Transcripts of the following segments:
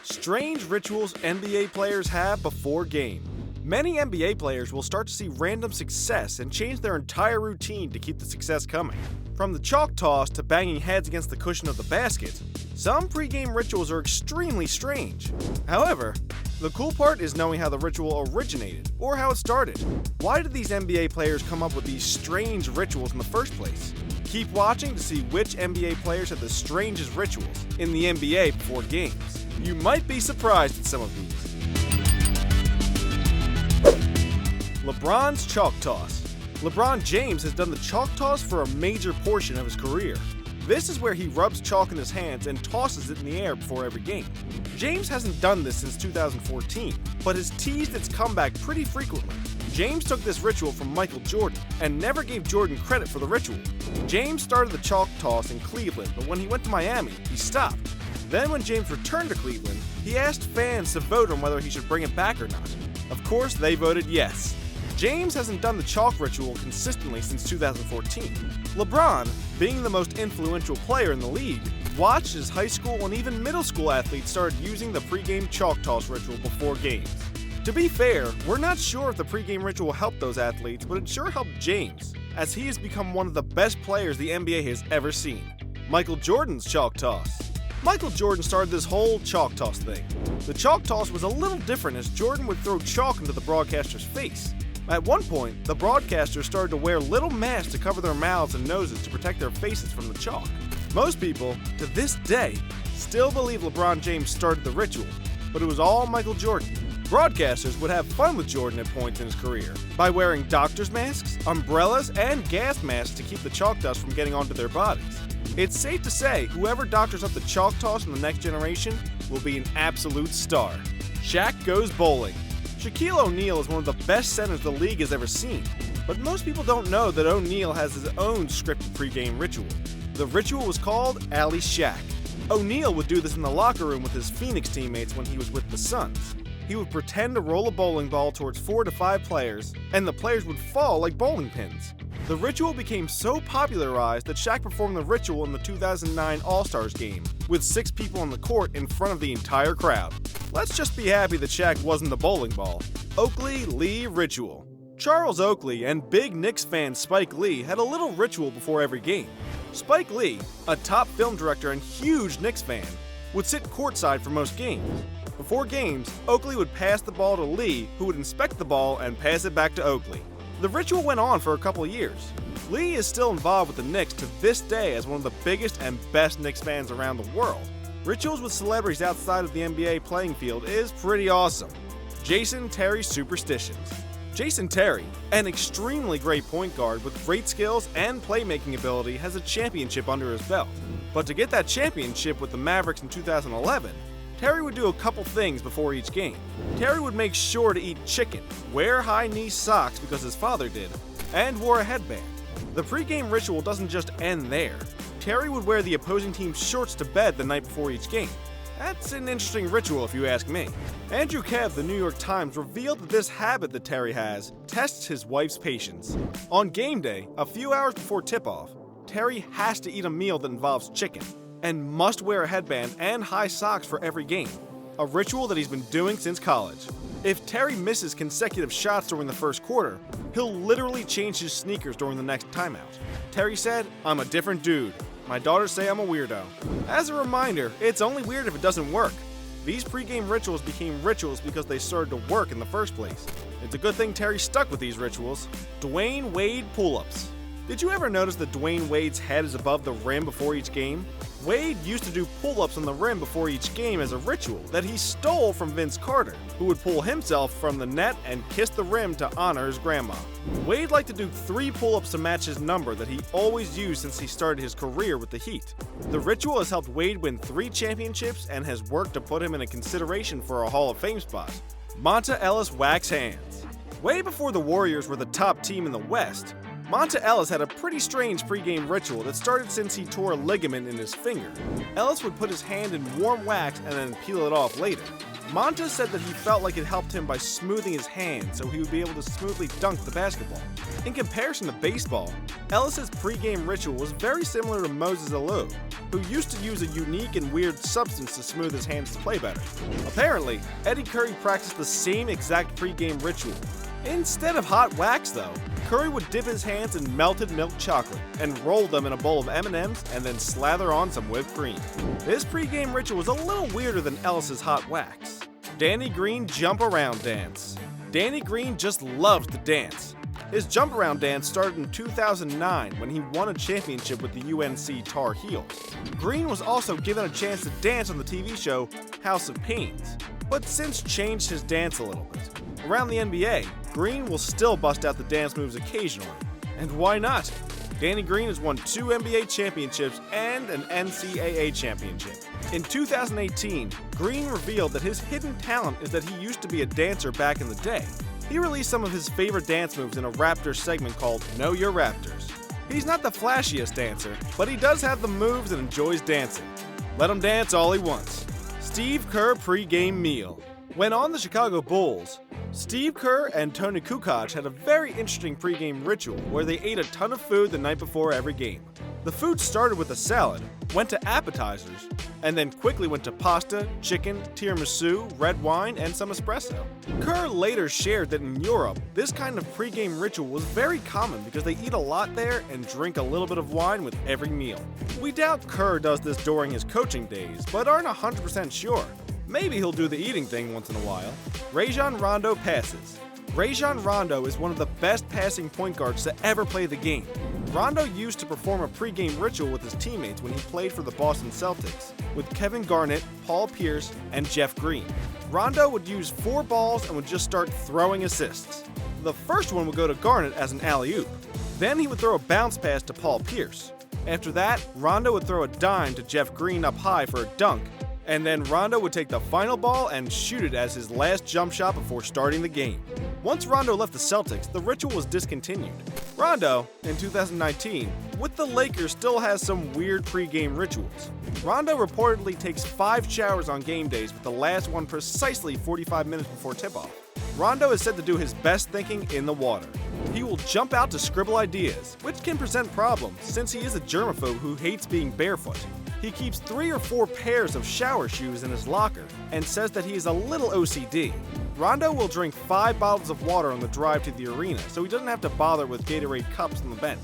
Strange rituals NBA players have before game. Many NBA players will start to see random success and change their entire routine to keep the success coming. From the chalk toss to banging heads against the cushion of the basket, some pregame rituals are extremely strange. However, the cool part is knowing how the ritual originated or how it started. Why did these NBA players come up with these strange rituals in the first place? Keep watching to see which NBA players have the strangest rituals in the NBA before games. You might be surprised at some of these. LeBron's chalk toss. LeBron James has done the chalk toss for a major portion of his career. This is where he rubs chalk in his hands and tosses it in the air before every game. James hasn't done this since 2014, but has teased its comeback pretty frequently. James took this ritual from Michael Jordan and never gave Jordan credit for the ritual. James started the chalk toss in Cleveland, but when he went to Miami, he stopped. Then when James returned to Cleveland, he asked fans to vote on whether he should bring it back or not. Of course, they voted yes. James hasn't done the chalk ritual consistently since 2014. LeBron, being the most influential player in the league, watched as high school and even middle school athletes started using the pregame chalk toss ritual before games. To be fair, we're not sure if the pregame ritual helped those athletes, but it sure helped James, as he has become one of the best players the NBA has ever seen. Michael Jordan's chalk toss. Michael Jordan started this whole chalk toss thing. The chalk toss was a little different as Jordan would throw chalk into the broadcaster's face. At one point, the broadcasters started to wear little masks to cover their mouths and noses to protect their faces from the chalk. Most people, to this day, still believe LeBron James started the ritual, but it was all Michael Jordan. Broadcasters would have fun with Jordan at points in his career by wearing doctor's masks, umbrellas, and gas masks to keep the chalk dust from getting onto their bodies. It's safe to say whoever doctors up the chalk toss in the next generation will be an absolute star. SHAQ goes bowling. Shaquille O'Neal is one of the best centers the league has ever seen, but most people don't know that O'Neal has his own scripted pregame ritual. The ritual was called Alley SHAQ. O'Neal would do this in the locker room with his Phoenix teammates when he was with the Suns. He would pretend to roll a bowling ball towards 4 to 5 players, and the players would fall like bowling pins. The ritual became so popularized that SHAQ performed the ritual in the 2009 All-Stars game, with 6 people on the court in front of the entire crowd. Let's just be happy that SHAQ wasn't the bowling ball. Oakley-Lee Ritual. Charles Oakley and big Knicks fan Spike Lee had a little ritual before every game. Spike Lee, a top film director and huge Knicks fan, would sit courtside for most games. Before games, Oakley would pass the ball to Lee, who would inspect the ball and pass it back to Oakley. The ritual went on for a couple of years. Lee is still involved with the Knicks to this day as one of the biggest and best Knicks fans around the world. Rituals with celebrities outside of the NBA playing field is pretty awesome. Jason Terry's Superstitions. Jason Terry, an extremely great point guard with great skills and playmaking ability, has a championship under his belt. But to get that championship with the Mavericks in 2011, Terry would do a couple things before each game. Terry would make sure to eat chicken, wear high-knee socks because his father did, and wore a headband. The pregame ritual doesn't just end there. Terry would wear the opposing team's shorts to bed the night before each game. That's an interesting ritual if you ask me. Andrew Kev, the New York Times, revealed that this habit that Terry has tests his wife's patience. On game day, a few hours before tip-off, Terry has to eat a meal that involves chicken, and must wear a headband and high socks for every game, a ritual that he's been doing since college. If Terry misses consecutive shots during the first quarter, he'll literally change his sneakers during the next timeout. Terry said, "I'm a different dude. My daughters say I'm a weirdo." As a reminder, it's only weird if it doesn't work. These pregame rituals became rituals because they started to work in the first place. It's a good thing Terry stuck with these rituals. Dwayne Wade pull-ups. Did you ever notice that Dwayne Wade's head is above the rim before each game? Wade used to do pull-ups on the rim before each game as a ritual that he stole from Vince Carter, who would pull himself from the net and kiss the rim to honor his grandma. Wade liked to do 3 pull-ups to match his number that he always used since he started his career with the Heat. The ritual has helped Wade win 3 championships and has worked to put him in a consideration for a Hall of Fame spot. MONTA ELLIS wax hands. Way before the Warriors were the top team in the West, MONTA ELLIS had a pretty strange pregame ritual that started since he tore a ligament in his finger. Ellis would put his hand in warm wax and then peel it off later. MONTA said that he felt like it helped him by smoothing his hand so he would be able to smoothly dunk the basketball. In comparison to baseball, Ellis's pregame ritual was very similar to Moses Alou, who used to use a unique and weird substance to smooth his hands to play better. Apparently, Eddie Curry practiced the same exact pregame ritual. Instead of hot wax though, Curry would dip his hands in melted milk chocolate and roll them in a bowl of M&Ms and then slather on some whipped cream. This pregame ritual was a little weirder than Ellis's hot wax. Danny Green Jump Around Dance. Danny Green just loved to dance. His jump around dance started in 2009 when he won a championship with the UNC Tar Heels. Green was also given a chance to dance on the TV show House of Pains, but since changed his dance a little bit. Around the NBA, Green will still bust out the dance moves occasionally. And why not? Danny Green has won 2 NBA championships and an NCAA championship. In 2018, Green revealed that his hidden talent is that he used to be a dancer back in the day. He released some of his favorite dance moves in a Raptors segment called Know Your Raptors. He's not the flashiest dancer, but he does have the moves and enjoys dancing. Let him dance all he wants. Steve Kerr pregame meal. When on the Chicago Bulls, Steve Kerr and Tony Kukoc had a very interesting pregame ritual where they ate a ton of food the night before every game. The food started with a salad, went to appetizers, and then quickly went to pasta, chicken, tiramisu, red wine, and some espresso. Kerr later shared that in Europe, this kind of pregame ritual was very common because they eat a lot there and drink a little bit of wine with every meal. We doubt Kerr does this during his coaching days, but aren't 100% sure. Maybe he'll do the eating thing once in a while. Rajon Rondo passes. Rajon Rondo is one of the best passing point guards to ever play the game. Rondo used to perform a pregame ritual with his teammates when he played for the Boston Celtics, with Kevin Garnett, Paul Pierce, and Jeff Green. Rondo would use 4 balls and would just start throwing assists. The first one would go to Garnett as an alley-oop. Then he would throw a bounce pass to Paul Pierce. After that, Rondo would throw a dime to Jeff Green up high for a dunk, and then Rondo would take the final ball and shoot it as his last jump shot before starting the game. Once Rondo left the Celtics, the ritual was discontinued. Rondo, in 2019, with the Lakers, still has some weird pregame rituals. Rondo reportedly takes 5 showers on game days, with the last one precisely 45 minutes before tip-off. Rondo is said to do his best thinking in the water. He will jump out to scribble ideas, which can present problems since he is a germaphobe who hates being barefoot. He keeps 3 or 4 pairs of shower shoes in his locker and says that he is a little OCD. Rondo will drink 5 bottles of water on the drive to the arena, so he doesn't have to bother with Gatorade cups on the bench.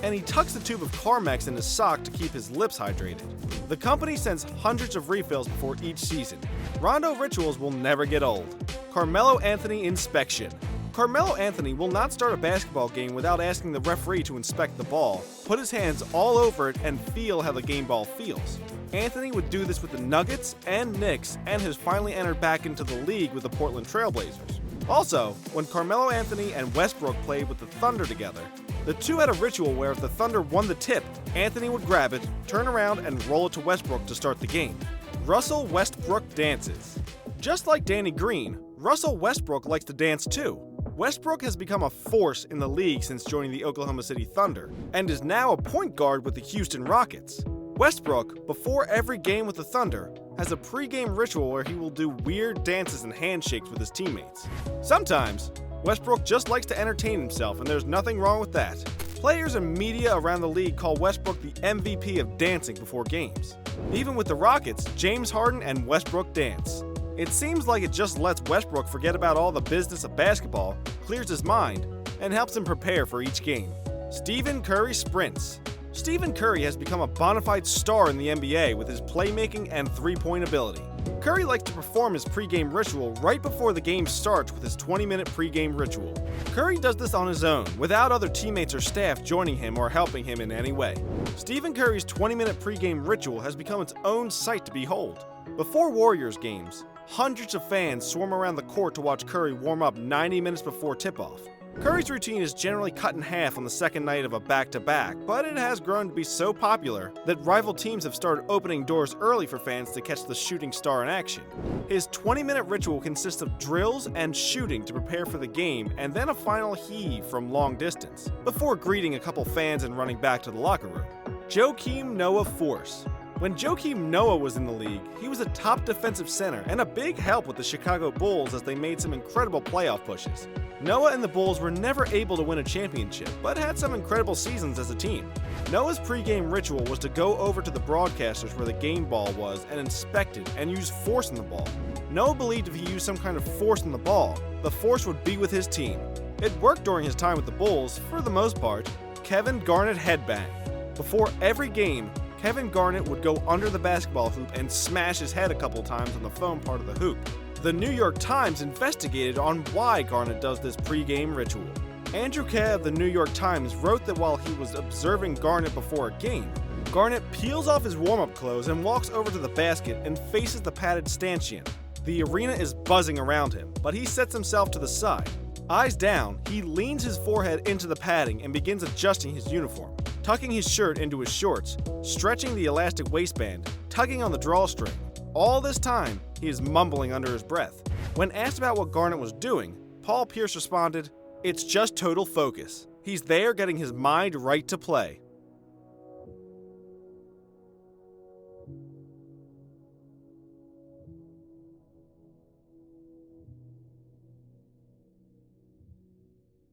And he tucks a tube of Carmex in his sock to keep his lips hydrated. The company sends hundreds of refills before each season. Rondo rituals will never get old. Carmelo Anthony inspection. Carmelo Anthony will not start a basketball game without asking the referee to inspect the ball, put his hands all over it, and feel how the game ball feels. Anthony would do this with the Nuggets and Knicks and has finally entered back into the league with the Portland Trail Blazers. Also, when Carmelo Anthony and Westbrook played with the Thunder together, the two had a ritual where if the Thunder won the tip, Anthony would grab it, turn around, and roll it to Westbrook to start the game. Russell Westbrook dances. Just like Danny Green, Russell Westbrook likes to dance too. Westbrook has become a force in the league since joining the Oklahoma City Thunder, and is now a point guard with the Houston Rockets. Westbrook, before every game with the Thunder, has a pregame ritual where he will do weird dances and handshakes with his teammates. Sometimes, Westbrook just likes to entertain himself, and there's nothing wrong with that. Players and media around the league call Westbrook the MVP of dancing before games. Even with the Rockets, James Harden and Westbrook dance. It seems like it just lets Westbrook forget about all the business of basketball, clears his mind, and helps him prepare for each game. Stephen Curry sprints. Stephen Curry has become a bona fide star in the NBA with his playmaking and three-point ability. Curry likes to perform his pregame ritual right before the game starts with his 20-minute pregame ritual. Curry does this on his own, without other teammates or staff joining him or helping him in any way. Stephen Curry's 20-minute pregame ritual has become its own sight to behold. Before Warriors games, hundreds of fans swarm around the court to watch Curry warm up 90 minutes before tip-off. Curry's routine is generally cut in half on the second night of a back-to-back, but it has grown to be so popular that rival teams have started opening doors early for fans to catch the shooting star in action. His 20-minute ritual consists of drills and shooting to prepare for the game, and then a final heave from long distance, before greeting a couple fans and running back to the locker room. JOAKIM Noah Force. When Joakim Noah was in the league, he was a top defensive center and a big help with the Chicago Bulls as they made some incredible playoff pushes. Noah and the Bulls were never able to win a championship, but had some incredible seasons as a team. Noah's pregame ritual was to go over to the broadcasters where the game ball was and inspect it and use force on the ball. Noah believed if he used some kind of force on the ball, the force would be with his team. It worked during his time with the Bulls, for the most part. Kevin Garnett headbang. Before every game, Kevin Garnett would go under the basketball hoop and smash his head a couple times on the foam part of the hoop. The New York Times investigated on why Garnett does this pre-game ritual. Andrew Keh of the New York Times wrote that while he was observing Garnett before a game, Garnett peels off his warm-up clothes and walks over to the basket and faces the padded stanchion. The arena is buzzing around him, but he sets himself to the side. Eyes down, he leans his forehead into the padding and begins adjusting his uniform, tucking his shirt into his shorts, stretching the elastic waistband, tugging on the drawstring. All this time, he is mumbling under his breath. When asked about what Garnett was doing, Paul Pierce responded, "It's just total focus. He's there getting his mind right to play."